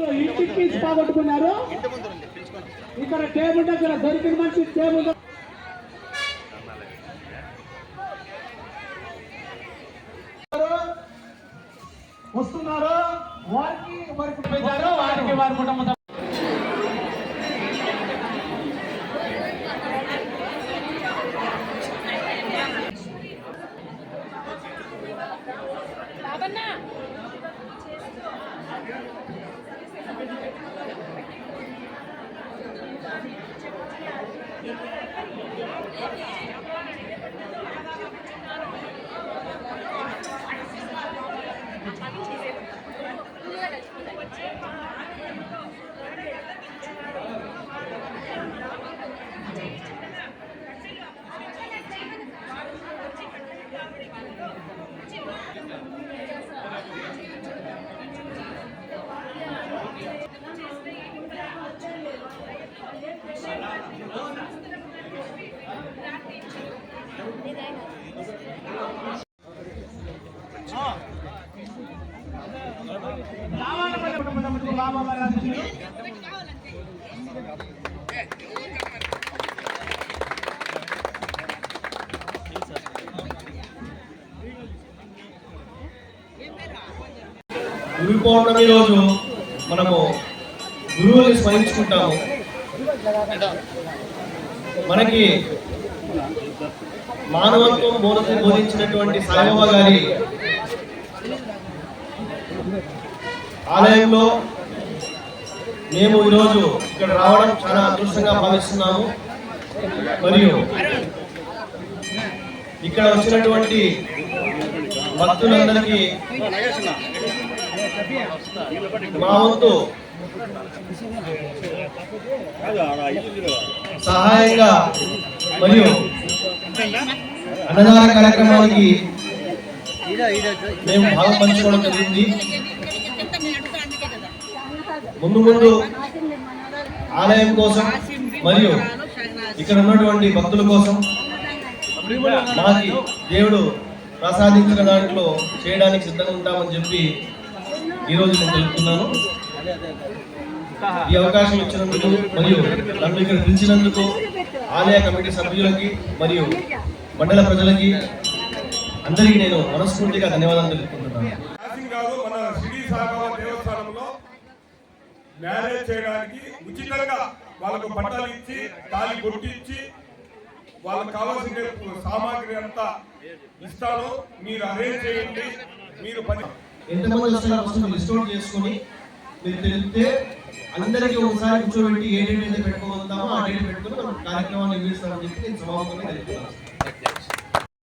ఇంటికి పోగొట్టుకున్నారు. ఇక్కడ టేబుల్ దగ్గర దొరికిన మనిషి టేబుల్ వస్తున్నారు. వారికి వారి కుటుంబం గురు పౌర్ణమి రోజు మనము గురువుని స్మరించుకుంటాము. మనకి మానవత్వం బోధించినటువంటి సాయిబాబా గారి ఆలయంలో మేము ఈరోజు ఇక్కడ రావడం చాలా అదృష్టంగా భావిస్తున్నాము. మరియు ఇక్కడ వచ్చినటువంటి భక్తులందరికీ మా వంతు సహాయంగా మరియు అన్నదాన కార్యక్రమానికి మేము భాగం పంచుకోవడం జరిగింది. ముందు ఆలయం కోసం మరియు ఇక్కడ ఉన్నటువంటి భక్తుల కోసం మాకి దేవుడు ప్రసాదించిన దాంట్లో చేయడానికి సిద్ధంగా ఉంటామని చెప్పి ఈరోజు నేను తెలుపుతున్నాను. ఈ అవకాశం ఇచ్చినందుకు మరియు నన్ను ఇక్కడ పిలిచినందుకు ఆలయ కమిటీ సభ్యులకి మరియు మండల ప్రజలకి అందరికీ నేను మనస్ఫూర్తిగా ధన్యవాదాలు తెలుపుకుంటున్నాను. మన శ్రీ సాయిబాబా దేవస్థానంలో మ్యారేజ్ చేయడానికి ఉచితంగా వాళ్ళకు బట్టలు ఇచ్చి తాళి కొట్టించి వాళ్ళకి కావాల్సిన సామాగ్రి అంతా ఇస్తాను, మీరు అరేంజ్ చేయండి. మీరు ఎంతమంది లిస్ట్ అవుట్ చేసుకుని మీరు తెలిపితే అందరికీ ఒకసారి కూర్చోబెట్టి ఏ డేట్ అయితే పెట్టుకోగలుగుతామో ఆ డేట్ పెట్టుకుని కార్యక్రమాన్ని నిర్వహిస్తామని చెప్పి నేను సమావేశంగా తెలుపుతున్నాను.